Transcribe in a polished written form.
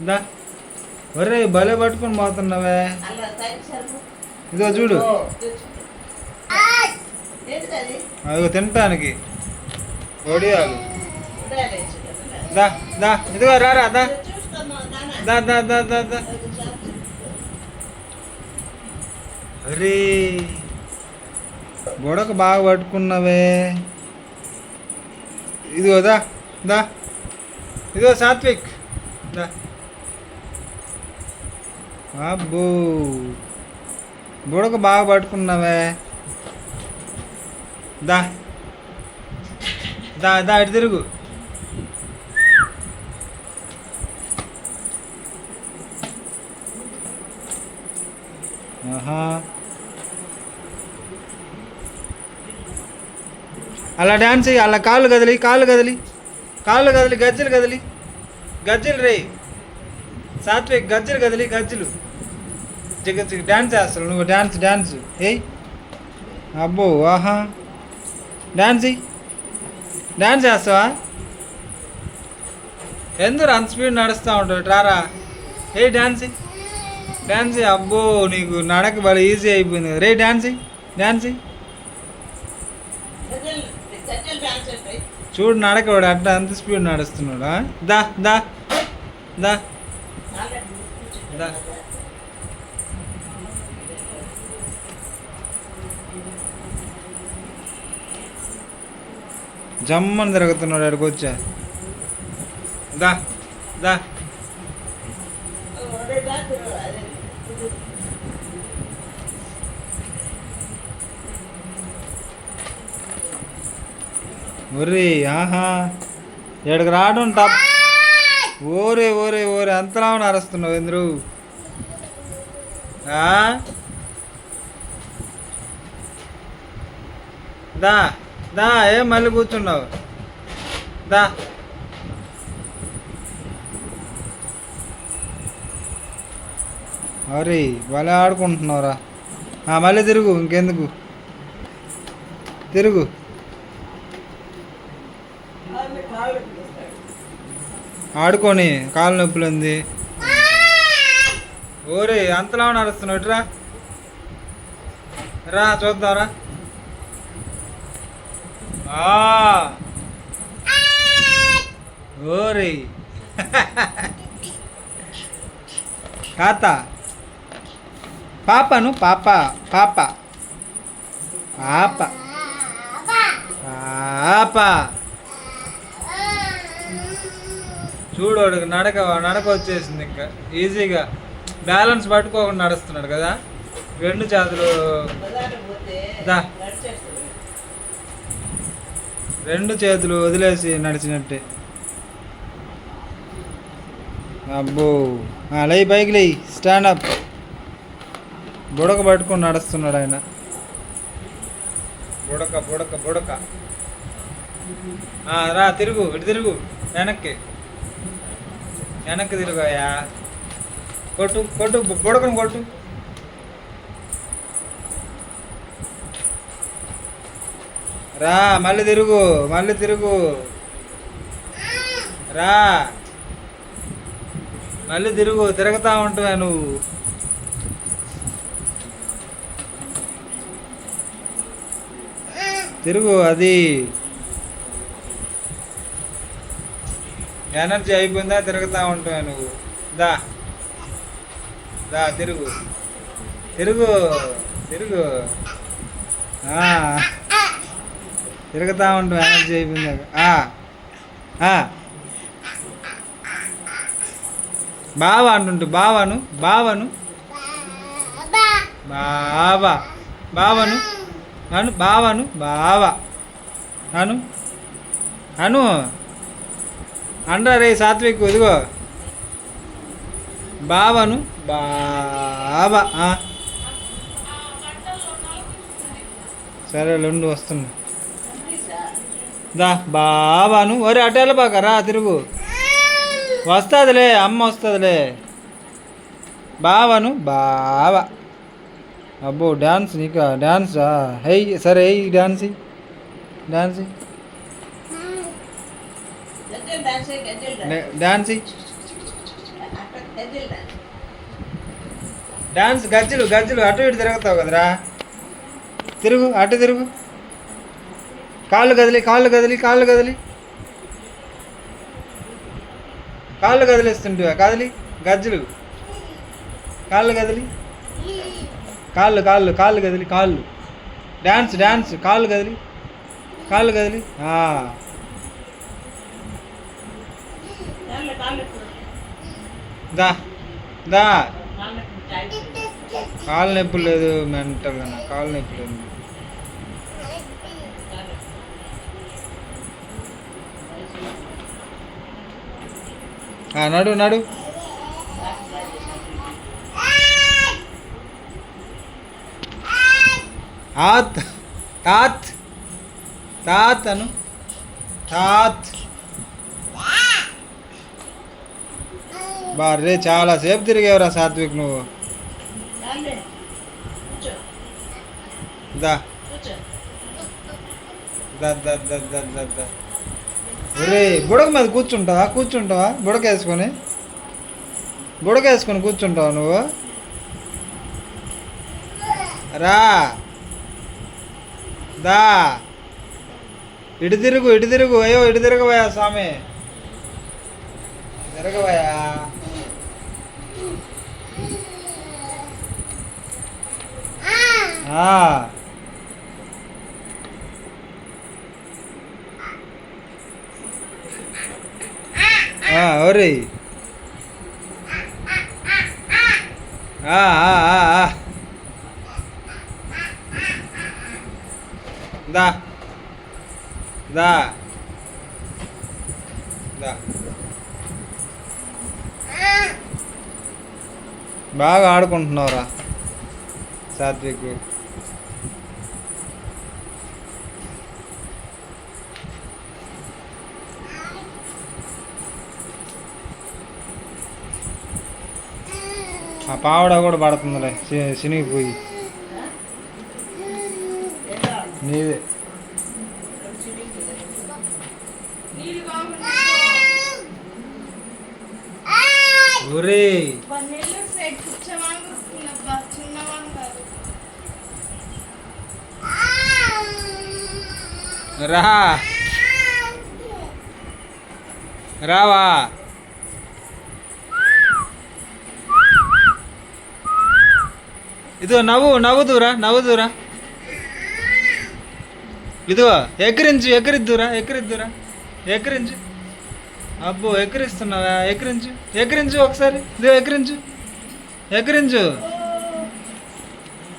దా ఒరే భలే పట్టుకొని పోతున్నావే. ఇదిగో చూడు, అదిగో తినటానికి ఒడియాలు. దా దా ఇదిగో రారా దా దా దా దా దా దా. అరే బుడక బాగా పట్టుకున్నావే. ఇదిగో దా దా ఇదిగో సాత్విక్ దా. అబ్బో బుడక బాగా పట్టుకున్నావే. దా దా దా ఇటు తిరుగు. ఆహా అలా డ్యాన్స్ చెయ్యి. అలా కాళ్ళు కదిలి కాళ్ళు కదిలి కాళ్ళు కదిలి గజ్జలు కదిలి గజ్జలు రే సాత్విక్ గజ్జలు కదిలి గజ్జలు డ్యాన్స్ చేస్తావు నువ్వు. డ్యాన్స్ డ్యాన్స్ ఏయ్. అబ్బో ఆహా డ్యాన్స్ డ్యాన్స్ చేస్తావా? ఎందుకు అంత స్పీడ్ నడుస్తూ ఉంటావు? రారా ఏ డ్యాన్స్ డ్యాన్స్. అబ్బో నీకు నడక బాగా ఈజీ అయిపోయింది రే. డ్యాన్స్ డ్యాన్స్ చూడు నడక వాడు అట్లా అంత స్పీడ్ నడుస్తున్నాడా. దా దా దా దా. జమ్మని తిరుగుతున్నాడు అక్కడికి వచ్చా. దా దా ఒరే ఆహా ఎక్కడికి రావడం టాప్. ఓరే ఓరే ఓరే అంతలా అరుస్తున్నావు ఎందురు. దా దా ఏం మళ్ళీ కూర్చున్నావు. దా అరే భలే ఆడుకుంటున్నావురా. మళ్ళీ తిరుగు ఇంకెందుకు తిరుగు. ఆడుకొని కాలు నొప్పులు ఉంది. ఓరే అంతలా నడుస్తున్నావు. ఇట్రా రా చూద్దాంరా. ఓరే తాత పాపను పాప పాప పాప పాప. చూడు నడక నడక వచ్చేసింది. ఇంకా ఈజీగా బ్యాలెన్స్ పట్టుకోకుండా నడుస్తున్నాడు కదా. రెండు చేతులు దా రెండు చేతులు వదిలేసి నడిచినట్టే. అబ్బో లై పైకి లై స్టాండప్. బుడక పట్టుకొని నడుస్తున్నాడు ఆయన. బుడక బుడక బుడక. రా తిరుగు ఇటు తిరుగు. వెనక్కి వెనక్కి తిరుగాయా. కొట్టు కొట్టు బుడకను కొట్టు. రా మళ్ళీ తిరుగు మళ్ళీ తిరుగు. రా మళ్ళీ తిరుగు. తిరుగుతూ ఉంటావా నువ్వు. తిరుగు. అది ఎనర్జీ అయిపోయిందా తిరుగుతూ ఉంటావా నువ్వు. దా దా తిరుగు తిరుగు తిరుగు. తిరుగుతూ ఉంటావు ఎనర్జీ అయిపోయిందాక. బావ అంటుంటు బావను బావను బావా బావను అను బావను బావ అను అను అండ్రా రే సాత్విక్. ఇదిగో బావను బావ. సరే రెండు వస్తున్నా. దా బావాను. ఒరే అటు వెళ్ళబాకరా తిరుగు. వస్తుందిలే అమ్మ వస్తుందిలే. బావను బావ. అబ్బో డ్యాన్స్ నీకా డ్యాన్సా. హై సరే high dance dance dance dance గజ్జలు గజ్జలు అటు ఇటు తిరుగుతావు కదరా. తిరుగు, అటు తిరుగు. కాళ్ళు కదిలి కాళ్ళు కదిలి కాళ్ళు కదిలి కాళ్ళు కదిలిస్తుంటివా? కదిలి గజ్జలు కాళ్ళు కదిలి కాళ్ళు కాళ్ళు కాళ్ళు కదిలి కాళ్ళు. డాన్స్ డాన్స్ కాళ్ళు కదిలి కాళ్ళు కదిలి. దా దా. కాళ్ళు నొప్పి లేదు మెంటల్గా, కాళ్ళు నొప్పి లేదు. నడు నడు. ఆత్ తాత్ తాత్ అను. తాత్. బారే చాలాసేపు తిరిగేవరా సాత్విక్ నువ్వు. దా ఒరే బుడక మీద కూర్చుంటావా? కూర్చుంటావా? బుడకేసుకొని బుడకేసుకొని కూర్చుంటావా నువ్వు? రా దా. ఇటు తిరుగు ఇటు తిరుగు. అయ్యో ఇటు తిరగవయా స్వామి, తిరగవయా. ఒరే దా దా దా. బాగా ఆడుకుంటున్నావురా సాత్విక్. ఆ పావడ కూడా పడుతుందిలే చినిగిపోయి. నీదే ఒరే. రా రావా. ఇదిగో నవ్వు నవ్వుదురా నవ్వుదురా. ఇదిగో ఎక్కిరించు ఎక్కిరిద్దురా ఎక్కిరిద్దురా ఎక్కిరించు. అబ్బో ఎక్కిరిస్తున్నావా? ఎక్కిరించు ఎక్కిరించు ఒకసారి. ఇదిగో ఎక్కిరించు ఎక్కిరించు.